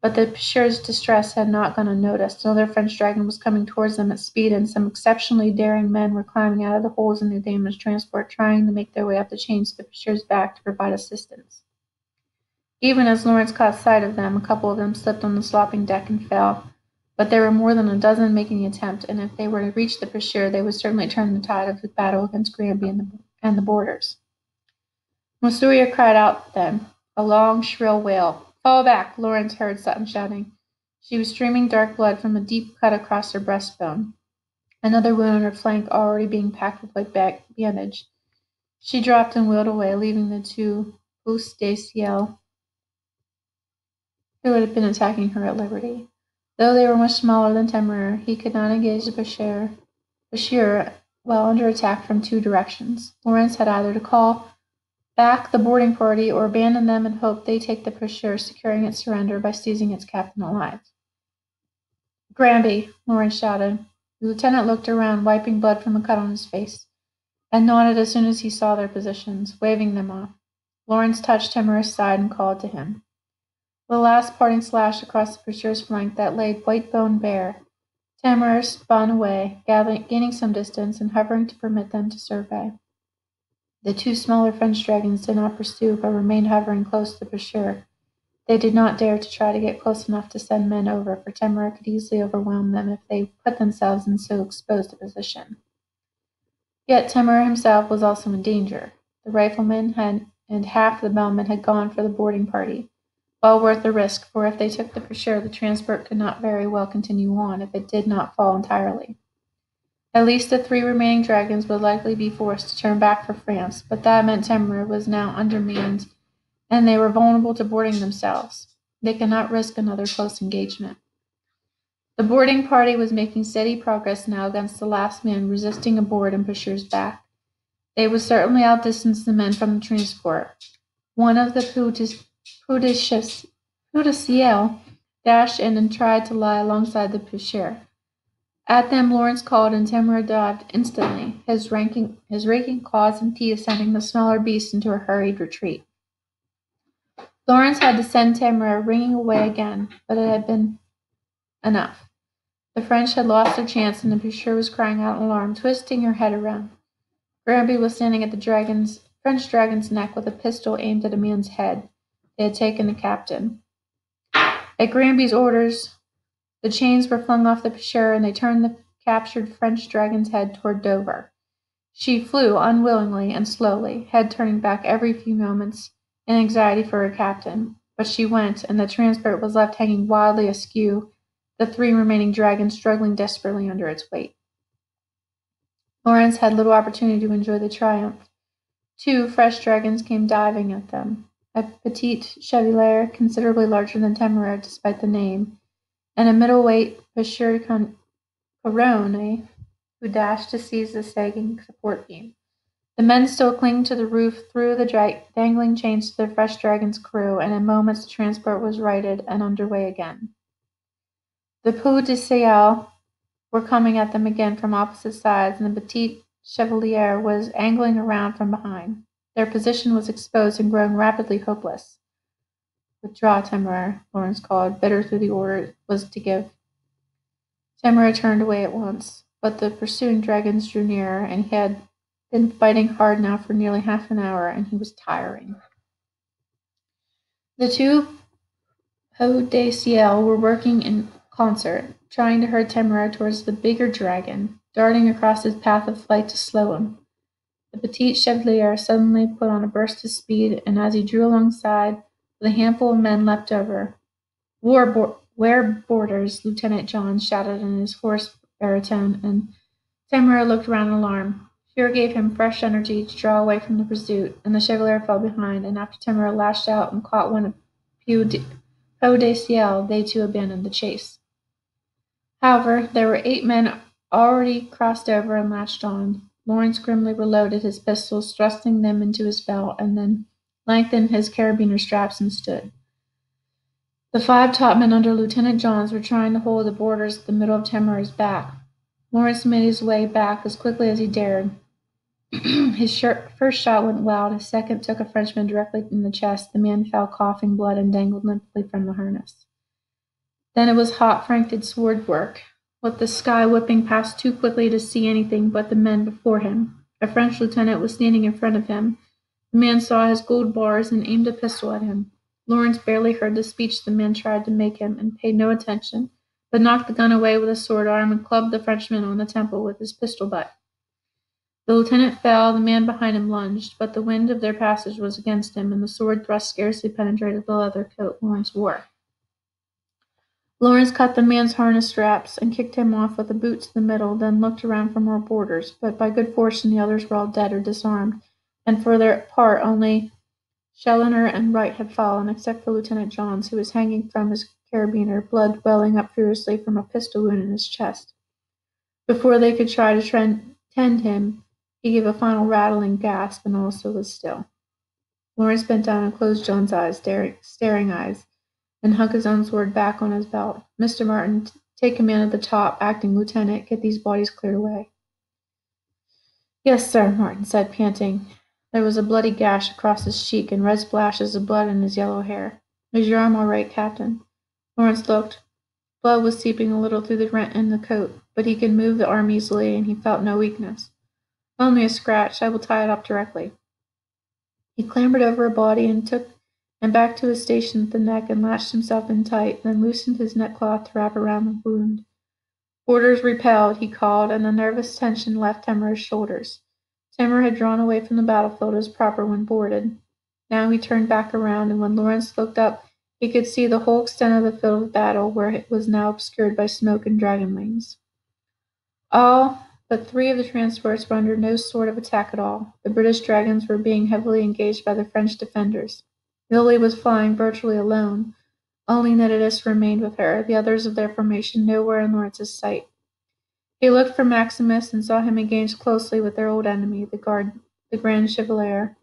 But the Peshawur's distress had not gone unnoticed. Another French dragon was coming towards them at speed, and some exceptionally daring men were climbing out of the holes in the damaged transport, trying to make their way up the chains to the Peshawur's back to provide assistance. Even as Lawrence caught sight of them, a couple of them slipped on the sloping deck and fell. But there were more than a dozen making the attempt, and if they were to reach the Peshawur, they would certainly turn the tide of the battle against Granby and the boarders. Masuya cried out then, a long, shrill wail. "Fall back!" Lawrence heard Sutton shouting. She was streaming dark blood from a deep cut across her breastbone, another wound on her flank already being packed with white bandage. She dropped and wheeled away, leaving the two Pousse de Ciel who had been attacking her at liberty. Though they were much smaller than Temeraire, he could not engage the Bashir while under attack from two directions. Lawrence had either to call back the boarding party or abandon them and hope they take the Bashir, securing its surrender by seizing its captain alive. "Granby," Lawrence shouted. The lieutenant looked around, wiping blood from a cut on his face, and nodded as soon as he saw their positions, waving them off. Lawrence touched Temeraire's side and called to him. With a last parting slash across the Bashir's flank that laid white bone bare, Tamaraire spun away, gaining some distance and hovering to permit them to survey. The two smaller French dragons did not pursue, but remained hovering close to the Bashir. They did not dare to try to get close enough to send men over, for Tamaraire could easily overwhelm them if they put themselves in so exposed a position. Yet Tamaraire himself was also in danger. The riflemen and half the bellmen had gone for the boarding party. Well worth the risk, for if they took the Bashir, the transport could not very well continue on if it did not fall entirely. At least the three remaining dragons would likely be forced to turn back for France, but that meant Temeraire was now undermanned, and they were vulnerable to boarding themselves. They could not risk another close engagement. The boarding party was making steady progress now against the last man resisting aboard in Bashir's back. They would certainly outdistance the men from the transport. One of the Pousse de Ciel dashed in and tried to lie alongside the Bashir. At them Lawrence called, and Temeraire dived instantly, his raking claws and teeth sending the smaller beast into a hurried retreat. Lawrence had to send Temeraire ringing away again, but it had been enough. The French had lost their chance, and the Bashir was crying out in alarm, twisting her head around. Granby was standing at the French dragon's neck with a pistol aimed at a man's head. They had taken the captain. At Granby's orders, the chains were flung off the Bashir, and they turned the captured French dragon's head toward Dover. She flew unwillingly and slowly, head turning back every few moments in anxiety for her captain. But she went, and the transport was left hanging wildly askew, the three remaining dragons struggling desperately under its weight. Lawrence had little opportunity to enjoy the triumph. Two fresh dragons came diving at them. A petite chevalier, considerably larger than Temeraire despite the name, and a middleweight Pashuri Corone, who dashed to seize the sagging support beam. The men still clinging to the roof threw the dangling chains to the fresh dragon's crew, and in moments the transport was righted and under way again. The Pou de Seyal were coming at them again from opposite sides, and the Petite Chevalier was angling around from behind. Their position was exposed and growing rapidly hopeless. "Withdraw, Temeraire," Lawrence called, bitter through the order it was to give. Temeraire turned away at once, but the pursuing dragons drew nearer, and he had been fighting hard now for nearly half an hour, and he was tiring. The two Pou de Ciel were working in concert, trying to herd Temeraire towards the bigger dragon, darting across his path of flight to slow him. The Petite Chevalier suddenly put on a burst of speed, and as he drew alongside, with a handful of men left over, "Where boarders?" Lieutenant John shouted in his hoarse baritone, and Temeraire looked round in alarm. Fear gave him fresh energy to draw away from the pursuit, and the Chevalier fell behind, and after Temeraire lashed out and caught one of Pou de Ciel, they too abandoned the chase. However, there were 8 men already crossed over and latched on. Lawrence grimly reloaded his pistols, thrusting them into his belt, and then lengthened his carabiner straps and stood. The 5 topmen under Lieutenant Johns were trying to hold the boarders at the middle of Temeraire's back. Lawrence made his way back as quickly as he dared. His first shot went well, his second took a Frenchman directly in the chest. The man fell coughing blood and dangled limply from the harness. Then it was hot, frank sword work, with the sky whipping past too quickly to see anything but the men before him. A French lieutenant was standing in front of him. The man saw his gold bars and aimed a pistol at him. Lawrence barely heard the speech the man tried to make him and paid no attention, but knocked the gun away with his sword arm and clubbed the Frenchman on the temple with his pistol butt. The lieutenant fell, the man behind him lunged, but the wind of their passage was against him, and the sword thrust scarcely penetrated the leather coat Lawrence wore. Lawrence cut the man's harness straps and kicked him off with a boot to the middle, then looked around for more boarders, but by good fortune the others were all dead or disarmed, and for their part only Challoner and Wright had fallen, except for Lieutenant Johns, who was hanging from his carabiner, blood welling up furiously from a pistol wound in his chest. Before they could try to tend him, he gave a final rattling gasp and also was still. Lawrence bent down and closed John's eyes, staring eyes, and hung his own sword back on his belt. "Mr. Martin, take command at the top, acting lieutenant. Get these bodies cleared away." "Yes, sir," Martin said, panting. There was a bloody gash across his cheek and red splashes of blood in his yellow hair. "Is your arm all right, Captain?" Lawrence looked. Blood was seeping a little through the rent in the coat, but he could move the arm easily, and he felt no weakness. "Only a scratch. I will tie it up directly." He clambered over a body and back to his station at the neck and latched himself in tight, then loosened his neckcloth to wrap around the wound. "Orders repelled," he called, and the nervous tension left Temeraire's shoulders. Temeraire had drawn away from the battlefield as proper when boarded. Now he turned back around, and when Lawrence looked up, he could see the whole extent of the field of battle, where it was now obscured by smoke and dragon wings. All but 3 of the transports were under no sort of attack at all. The British dragons were being heavily engaged by the French defenders. Lily was flying virtually alone. Only Nitidus remained with her, the others of their formation nowhere in Lawrence's sight. He looked for Maximus and saw him engaged closely with their old enemy, the Grand Chevalier.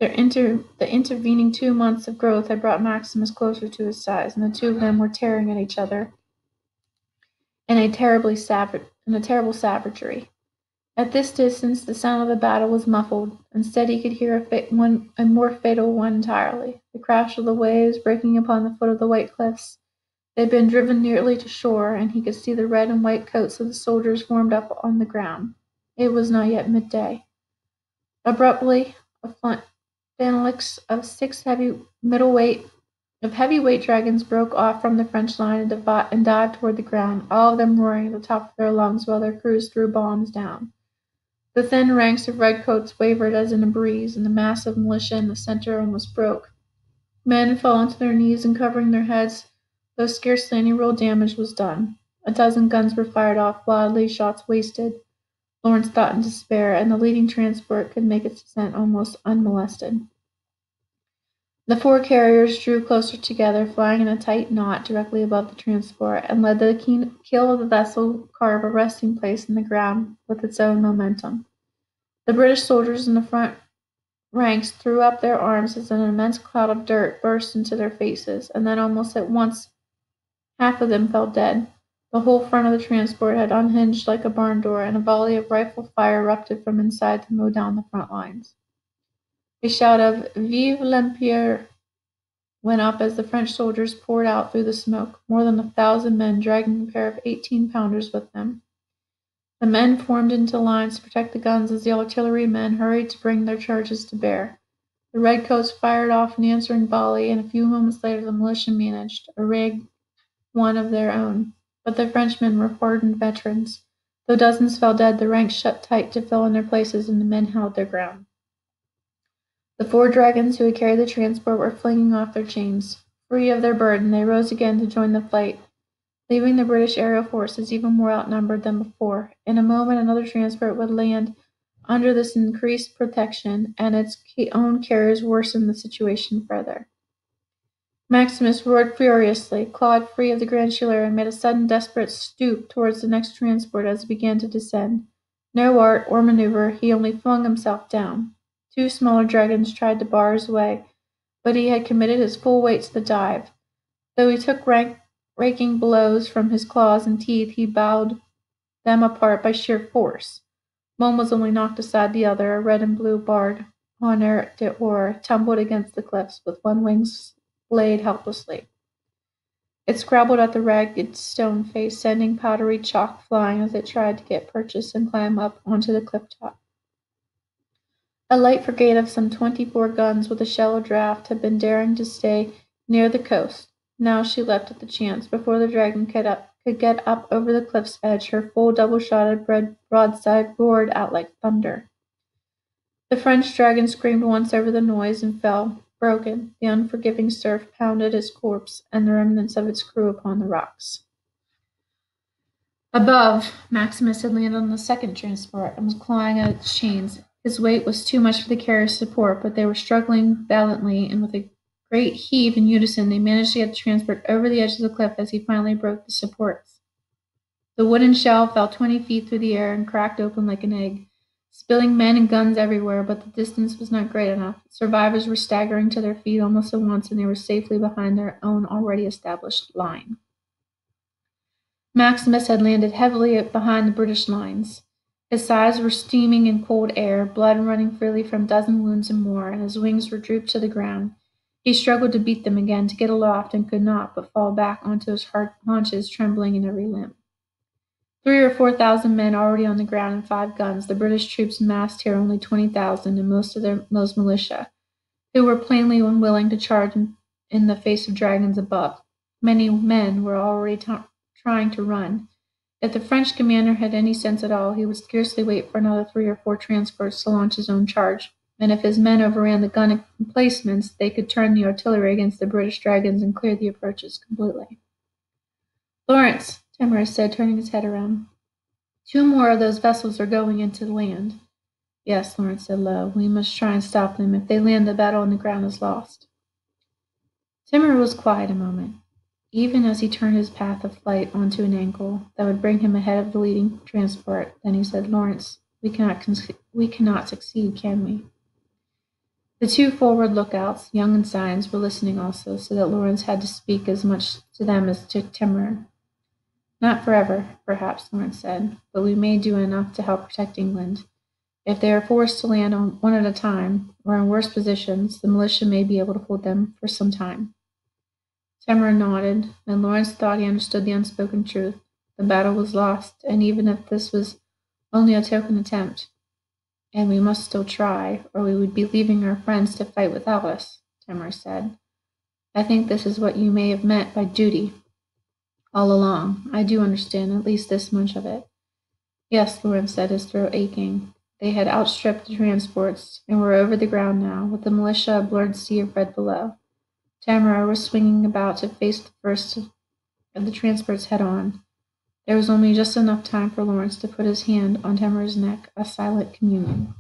The intervening 2 months of growth had brought Maximus closer to his size, and the 2 of them were tearing at each other in a terrible savagery. At this distance, the sound of the battle was muffled. Instead, he could hear a more fatal one entirely, the crash of the waves breaking upon the foot of the white cliffs. They had been driven nearly to shore, and he could see the red and white coats of the soldiers formed up on the ground. It was not yet midday. Abruptly, a phalanx of 6 heavyweight dragons broke off from the French line and dived toward the ground, all of them roaring at the top of their lungs while their crews threw bombs down. The thin ranks of redcoats wavered as in a breeze, and the mass of militia in the center almost broke. Men fell onto their knees, uncovering their heads, though scarcely any real damage was done. A dozen guns were fired off wildly, shots wasted. Lawrence thought in despair, and the leading transport could make its descent almost unmolested. The four carriers drew closer together, flying in a tight knot directly above the transport, and let the keel of the vessel carve a resting place in the ground with its own momentum. The British soldiers in the front ranks threw up their arms as an immense cloud of dirt burst into their faces, and then almost at once half of them fell dead. The whole front of the transport had unhinged like a barn door, and a volley of rifle fire erupted from inside to mow down the front lines. A shout of "Vive l'Empire!" went up as the French soldiers poured out through the smoke, more than 1,000 men dragging a pair of 18-pounders with them. The men formed into lines to protect the guns as the artillerymen hurried to bring their charges to bear. The redcoats fired off an answering volley, and a few moments later the militia managed to rig one of their own. But the Frenchmen were hardened veterans. Though dozens fell dead, the ranks shut tight to fill in their places, and the men held their ground. The four dragons who had carried the transport were flinging off their chains. Free of their burden, they rose again to join the fight, leaving the British aerial forces even more outnumbered than before. In a moment, another transport would land under this increased protection, and its own carriers worsened the situation further. Maximus roared furiously, clawed free of the Grand Chiller, and made a sudden desperate stoop towards the next transport as it began to descend. No art or maneuver, he only flung himself down. Two smaller dragons tried to bar his way, but he had committed his full weight to the dive. Though he took raking blows from his claws and teeth, he bowed them apart by sheer force. One was only knocked aside, the other, a red and blue barred honneur d'or, tumbled against the cliffs, with one wing blade helplessly. It scrabbled at the ragged stone face, sending powdery chalk flying as it tried to get purchase and climb up onto the cliff top. A light frigate of some 24 guns with a shallow draft had been daring to stay near the coast. Now she leapt at the chance. Before the dragon could get up over the cliff's edge, her full double-shotted broadside roared out like thunder. The French dragon screamed once over the noise and fell, broken. The unforgiving surf pounded its corpse and the remnants of its crew upon the rocks. Above, Maximus had landed on the second transport and was clawing at its chains. His weight was too much for the carriers to support, but they were struggling valiantly, and with a great heave in unison, they managed to get the transport over the edge of the cliff as he finally broke the supports. The wooden shell fell 20 feet through the air and cracked open like an egg, spilling men and guns everywhere, but the distance was not great enough. Survivors were staggering to their feet almost at once, and they were safely behind their own already established line. Maximus had landed heavily behind the British lines. His sides were steaming in cold air, blood running freely from a dozen wounds and more, and his wings were drooped to the ground. He struggled to beat them again, to get aloft, and could not but fall back onto his haunches, trembling in every limb. 3,000 or 4,000 men already on the ground and 5 guns. The British troops massed here only 20,000, and most of those militia, who were plainly unwilling to charge in the face of dragons above. Many men were already trying to run. If the French commander had any sense at all, he would scarcely wait for another 3 or 4 transports to launch his own charge, and if his men overran the gun emplacements, they could turn the artillery against the British dragons and clear the approaches completely. "Lawrence," Timorous said, turning his head around. "2 more of those vessels are going into the land." "Yes," Lawrence said low. "We must try and stop them. If they land, the battle on the ground is lost." Timor was quiet a moment, even as he turned his path of flight onto an angle that would bring him ahead of the leading transport. Then he said, "Lawrence, we cannot succeed, can we?" The 2 forward lookouts, Young and Science, were listening also, so that Lawrence had to speak as much to them as to Timor. "Not forever, perhaps," Lawrence said, "but we may do enough to help protect England. If they are forced to land on one at a time, or in worse positions, the militia may be able to hold them for some time." Timor nodded, and Lawrence thought he understood the unspoken truth. The battle was lost, and even if this was only a token attempt, and we must still try, or we would be leaving our friends to fight without us, Timor said. "I think this is what you may have meant by duty all along. I do understand at least this much of it." "Yes," Lawrence said, his throat aching. They had outstripped the transports, and were over the ground now, with the militia a blurred sea of red below. Tamara was swinging about to face the first of the transports head on. There was only just enough time for Lawrence to put his hand on Tamara's neck, a silent communion.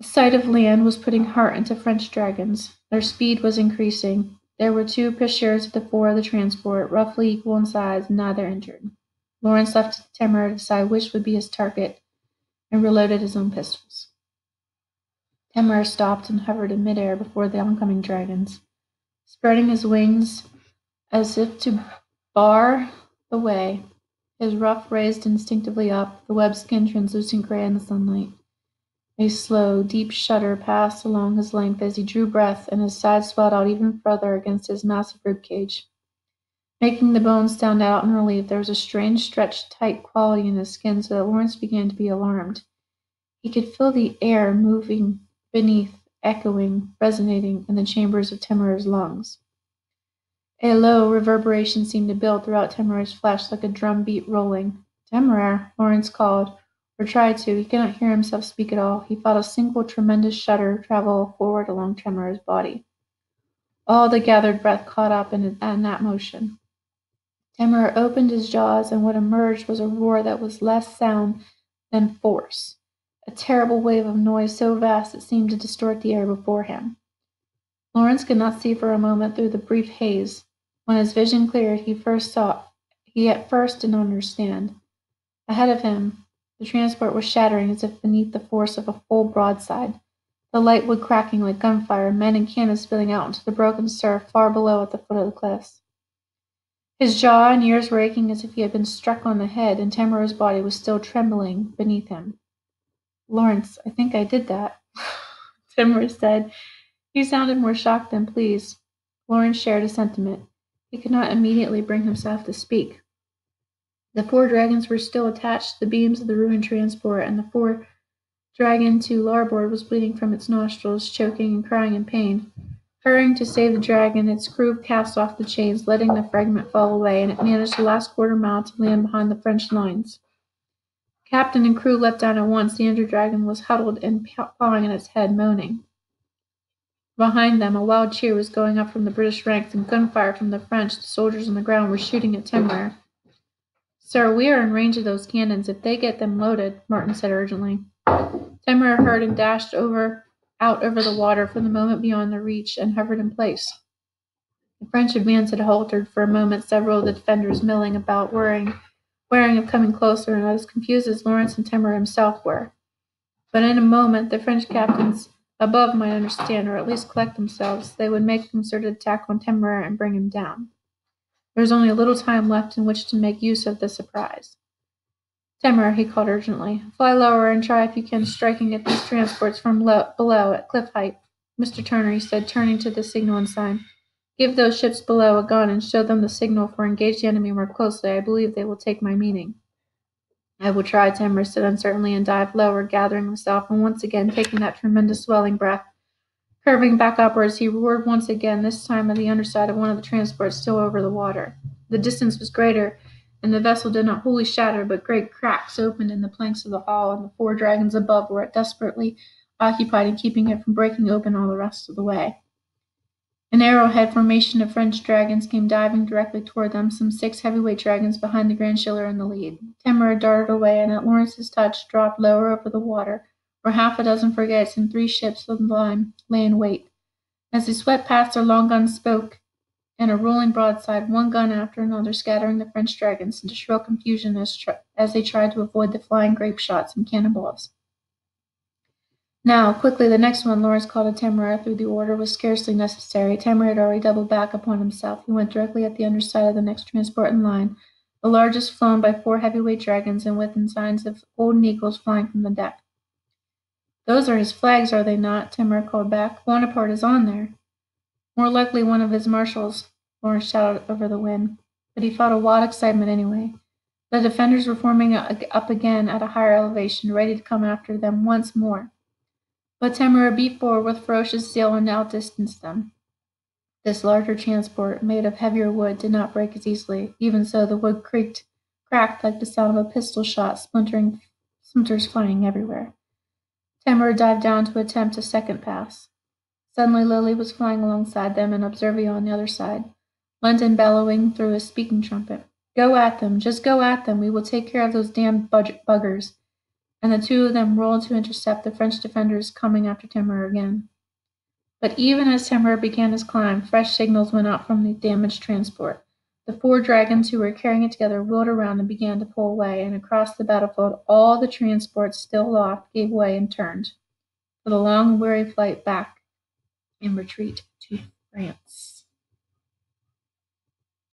The sight of land was putting heart into French dragons. Their speed was increasing. There were 2 pursuers at the fore of the transport, roughly equal in size, and neither injured. Lawrence left it to Timur to decide which would be his target and reloaded his own pistols. Timur stopped and hovered in midair before the oncoming dragons, spreading his wings as if to bar the way. His ruff raised instinctively up, the web skin translucent gray in the sunlight. A slow, deep shudder passed along his length as he drew breath, and his sides swelled out even further against his massive rib cage. Making the bones stand out in relief, there was a strange, stretched, tight quality in his skin, so that Lawrence began to be alarmed. He could feel the air moving beneath, echoing, resonating in the chambers of Timur's lungs. A low reverberation seemed to build throughout Timur's flesh like a drum beat rolling. "Timur," Lawrence called, or tried to. He could not hear himself speak at all. He felt a single tremendous shudder travel forward along Timur's body. All the gathered breath caught up in that motion. Timur opened his jaws, and what emerged was a roar that was less sound than force, a terrible wave of noise so vast it seemed to distort the air before him. Lawrence could not see for a moment through the brief haze. When his vision cleared, he at first did not understand. Ahead of him, the transport was shattering as if beneath the force of a full broadside, the light wood cracking like gunfire, men and cannon spilling out into the broken surf far below at the foot of the cliffs. His jaw and ears were aching as if he had been struck on the head, and Timur's body was still trembling beneath him. "Lawrence, I think I did that," Timur said. He sounded more shocked than pleased. Lawrence shared his sentiment. He could not immediately bring himself to speak. The 4 dragons were still attached to the beams of the ruined transport, and the 4th dragon to larboard was bleeding from its nostrils, choking and crying in pain. Hurrying to save the dragon, its crew cast off the chains, letting the fragment fall away, and it managed the last quarter-mile to land behind the French lines. Captain and crew leapt down at once. The injured dragon was huddled and pawing at its head, moaning. Behind them, a wild cheer was going up from the British ranks, and gunfire from the French. The soldiers on the ground were shooting at Timur. "Sir, we are in range of those cannons, if they get them loaded," Martin said urgently. Timur heard and dashed out over the water for the moment beyond their reach, and hovered in place. The French advance had halted for a moment, several of the defenders milling about, wearing of coming closer, and as confused as Lawrence and Timur himself were. But in a moment the French captains above might understand, or at least collect themselves. They would make a concerted attack on Timur and bring him down. There was only a little time left in which to make use of the surprise. "Timur," he called urgently, "fly lower and try if you can striking at these transports from below at cliff height. Mr. Turner," he said, turning to the signal and sign, "give those ships below a gun and show them the signal for engage the enemy more closely. I believe they will take my meaning." "I will try," Timur said uncertainly, and dived lower, gathering himself, and once again taking that tremendous swelling breath. Curving back upwards, he roared once again, this time at the underside of one of the transports still over the water. The distance was greater, and the vessel did not wholly shatter, but great cracks opened in the planks of the hull, and the 4 dragons above were desperately occupied in keeping it from breaking open all the rest of the way. An arrowhead formation of French dragons came diving directly toward them, some 6 heavyweight dragons behind the Grand Schiller in the lead. Timur darted away, and at Lawrence's touch dropped lower over the water, where half a dozen frigates and 3 ships of the line lay in wait. As they swept past, their long guns spoke in a rolling broadside, one gun after another, scattering the French dragons into shrill confusion as they tried to avoid the flying grape shots and cannonballs. "Now, quickly, the next one," Lawrence called to Timur. Through the order was scarcely necessary. Timur had already doubled back upon himself. He went directly at the underside of the next transport in line, the largest flown by 4 heavyweight dragons, and with signs of golden eagles flying from the deck. "Those are his flags, are they not?" Timur called back. "Bonaparte is on there." "More likely one of his marshals," Lawrence shouted over the wind. But he felt a wild excitement anyway. The defenders were forming up again at a higher elevation, ready to come after them once more. But Timur beat forward with ferocious zeal and outdistanced them. This larger transport, made of heavier wood, did not break as easily. Even so, the wood cracked like the sound of a pistol shot, splinters flying everywhere. Timur dived down to attempt a second pass. Suddenly Lily was flying alongside them, and Observio on the other side, London bellowing through his speaking trumpet. "Go at them, just go at them, we will take care of those damned buggers." and the two of them rolled to intercept the French defenders coming after Timur again. But even as Timur began his climb, fresh signals went out from the damaged transport. The 4 dragons who were carrying it together wheeled around and began to pull away, and across the battlefield all the transports still aloft gave way and turned for the long, weary flight back in retreat to France.